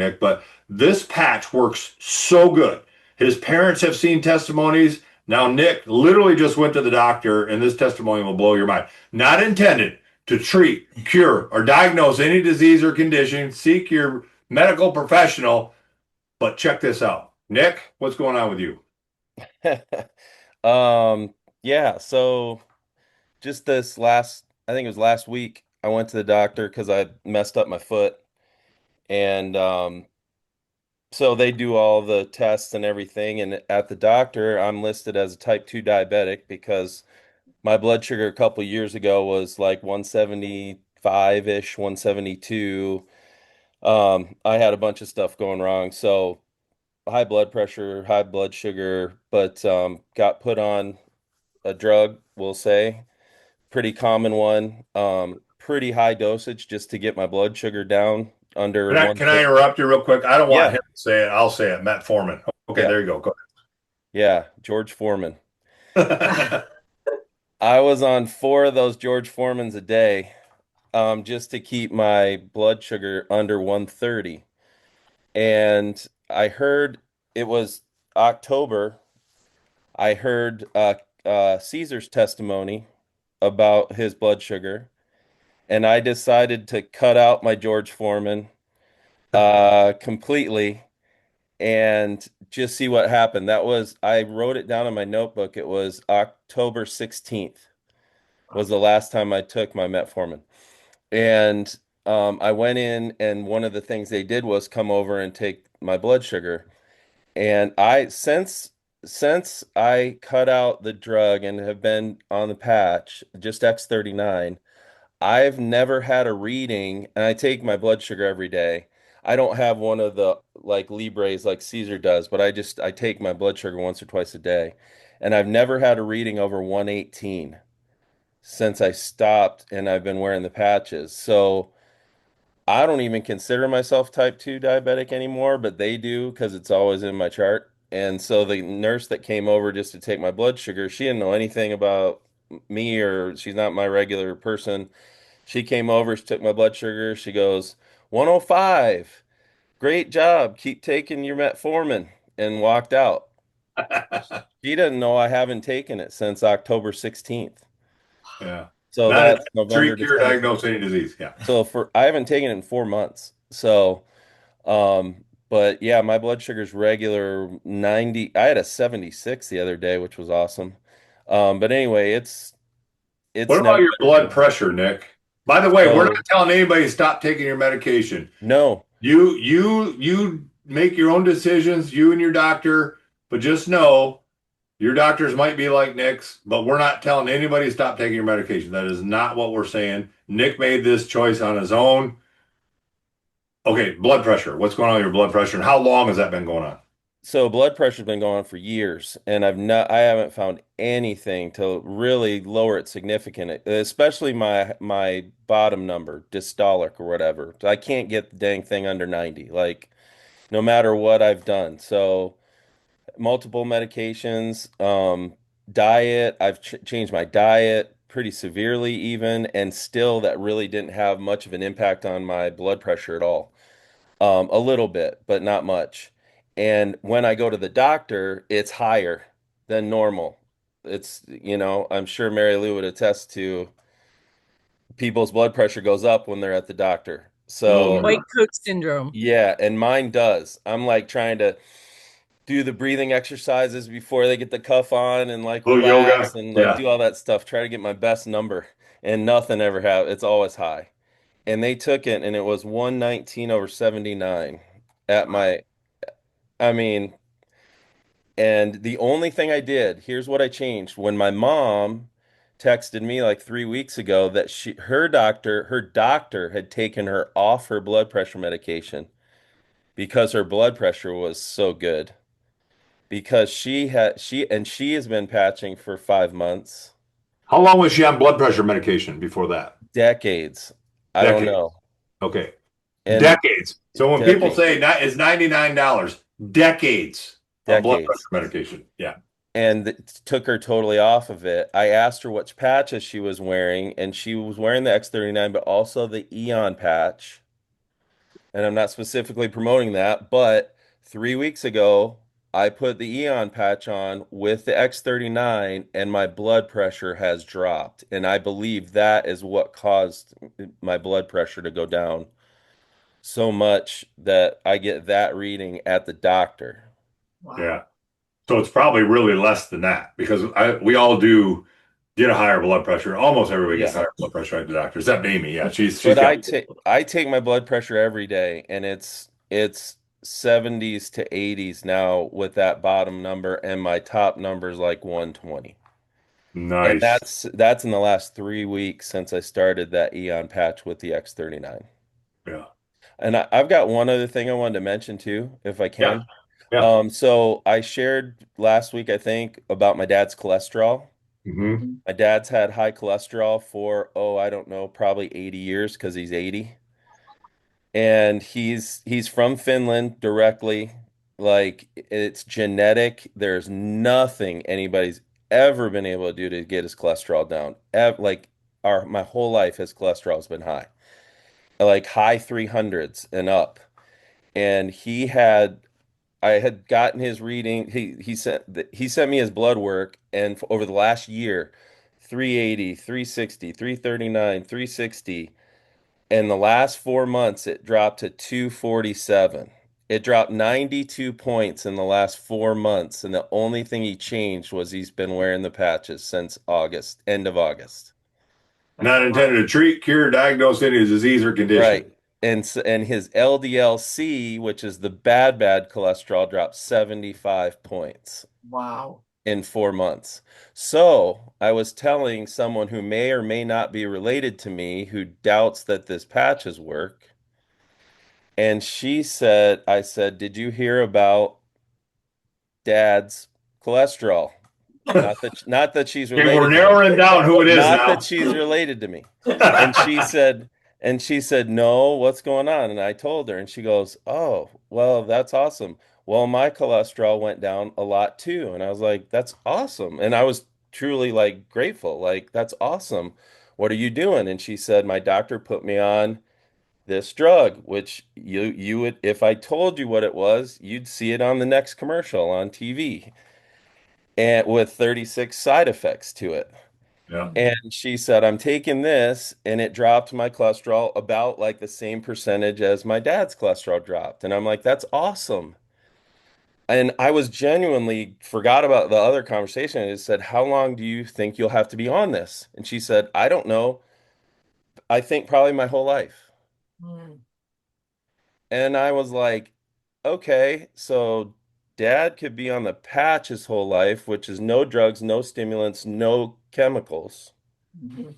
Nick, but this patch works so good. His parents have seen testimonies. Now, Nick literally just went to the doctor, and this testimony will blow your mind. Not intended to treat, cure, or diagnose any disease or condition. Seek your medical professional, but check this out. Nick, what's going on with you? Yeah, so just I think it was last week, I went to the doctor because I messed up my foot. And so they do all the tests and everything. And at the doctor, I'm listed as a type 2 diabetic because my blood sugar a couple years ago was like 175-ish, 172. I had a bunch of stuff going wrong. So high blood pressure, high blood sugar, but got put on a drug, we'll say, pretty common one, pretty high dosage just to get my blood sugar down under Can I 130. interrupt you real quick? I don't want Yeah, him to say it. I'll say it. Matt Foreman. Okay, yeah, there you go. Go yeah, George Foreman. ahead. I was on four of those George Foremans a day, just to keep my blood sugar under 130. And I heard it was October. I heard Caesar's testimony about his blood sugar, and I decided to cut out my George Foreman completely and just see what happened. I wrote it down in my notebook. It was October 16th was the last time I took my metformin. And I went in, and one of the things they did was come over and take my blood sugar. And since I cut out the drug and have been on the patch, just X39, I've never had a reading, and I take my blood sugar every day. I don't have one of the like Libres like Caesar does, but I take my blood sugar once or twice a day. And I've never had a reading over 118 since I stopped and I've been wearing the patches. So I don't even consider myself type 2 diabetic anymore, but they do because it's always in my chart. And so the nurse that came over just to take my blood sugar, she didn't know anything about me, or she's not my regular person. She came over, she took my blood sugar. She goes, 105. Great job. Keep taking your metformin, and walked out. She doesn't know I haven't taken it since October 16th. Yeah. So Not a that's November, treat, cure, December. diagnose any disease. Yeah. So for I haven't taken it in 4 months. So but yeah, my blood sugar's regular 90. I had a 76 the other day, which was awesome. But anyway, What it's never about your been blood good. pressure, Nick? By the way, we're not So telling anybody to stop taking your medication. no. You make your own decisions, you and your doctor, but just know your doctors might be like Nick's, but we're not telling anybody to stop taking your medication. That is not what we're saying. Nick made this choice on his own. Okay, blood pressure. What's going on with your blood pressure and how long has that been going on? So blood pressure's been going on for years, and I haven't found anything to really lower it significant, especially my bottom number, dystolic or whatever. I can't get the dang thing under 90, like no matter what I've done. So multiple medications, diet, I've ch changed my diet pretty severely even, and still that really didn't have much of an impact on my blood pressure at all. A little bit, but not much. And when I go to the doctor, it's higher than normal. I'm sure Mary Lou would attest to people's blood pressure goes up when they're at the doctor. No, So, no, White coat syndrome. yeah, and mine does. I'm like trying to do the breathing exercises before they get the cuff on and like no. Little relax yoga. and like Yeah. do all that stuff, try to get my best number, and nothing ever have. It's always high. And they took it, and it was 119 over 79 at my I mean, and the only thing I did, here's what I changed. When my mom texted me like 3 weeks ago that her doctor had taken her off her blood pressure medication because her blood pressure was so good. Because she has been patching for 5 months, How long was she on blood pressure medication before that? decades. I don't Decades. know. Okay. And Decades. So when people decades, say that is $99, decades of blood pressure decades. medication. Yeah. And took her totally off of it. I asked her which patches she was wearing, and she was wearing the X39, but also the Eon patch. and I'm not specifically promoting that, but 3 weeks ago, I put the Eon patch on with the X39 and my blood pressure has dropped. And I believe that is what caused my blood pressure to go down so much that I get that reading at the doctor. Yeah. Wow. So it's probably really less than that because we all do get a higher blood pressure. Almost everybody gets Yeah. higher blood pressure at the doctor. Except Amy. Yeah, she's But got. I take my blood pressure every day and it's 70s to 80s now with that bottom number and my top number is like 120. And Nice. that's in the last 3 weeks since I started that Eon patch with the X39. Yeah. And I've got one other thing I wanted to mention too, if I Yeah. can. Yeah. So I shared last week, I think, about my dad's cholesterol. Hmm. My dad's had high cholesterol for, oh, I don't know, probably 80 years because he's 80. And he's from Finland directly. Like it's genetic. There's nothing anybody's ever been able to do to get his cholesterol down. Like our my whole life his cholesterol's been high. Like high 300s and up. And I had gotten his reading. He sent me his blood work and over the last year 380, 360, 339, 360. In the last 4 months, it dropped to 247. It dropped 92 points in the last 4 months, and the only thing he changed was he's been wearing the patches since August, end of August. That's Not a intended lot. to treat, cure, diagnose any disease or condition. Right. And his LDL-C, which is the bad cholesterol, dropped 75 points Wow. in 4 months. So I was telling someone who may or may not be related to me who doubts that this patches work. And I said, did you hear about dad's cholesterol? Not that she's Okay, we're related to me. narrowing down who it is Not that now. she's related to me. And she said, no, what's going on? And I told her, and she goes, oh, well, that's awesome. Well, my cholesterol went down a lot too. And I was like, that's awesome. And I was truly like grateful. Like, that's awesome. What are you doing? And she said, my doctor put me on this drug, which you would, if I told you what it was, you'd see it on the next commercial on TV, and with 36 side effects to it. Yeah. And she said, I'm taking this, and it dropped my cholesterol about like the same percentage as my dad's cholesterol dropped. And I'm like, that's awesome. And I was genuinely forgot about the other conversation. I just said, how long do you think you'll have to be on this? And she said, I don't know. I think probably my whole life. Mm. And I was like, okay, so dad could be on the patch his whole life, which is no drugs, no stimulants, no chemicals, Mhm.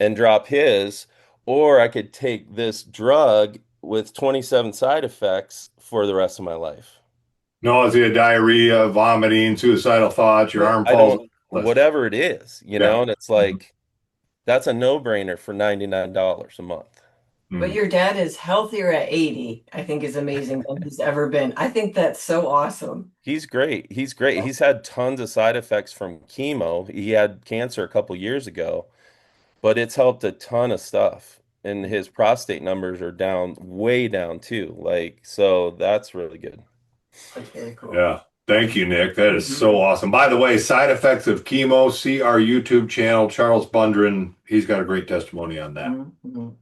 and drop his, or I could take this drug with 27 side effects for the rest of my life. Nausea, diarrhea, vomiting, suicidal thoughts, your arm I falls off don't, the list. whatever it is, Yeah. and it's like, that's a no-brainer for $99 a month. But Mm. your dad is healthier at 80, I think is amazing than he's ever been. I think that's so awesome. He's great. He's great. He's had tons of side effects from chemo. He had cancer a couple years ago, but it's helped a ton of stuff. And his prostate numbers are down, way down too. Like, so that's really good. That's very cool. Yeah. Thank you, Nick. That is Mhm. so awesome. By the way, side effects of chemo, see our YouTube channel, Charles Bundren. He's got a great testimony on that. Mhm.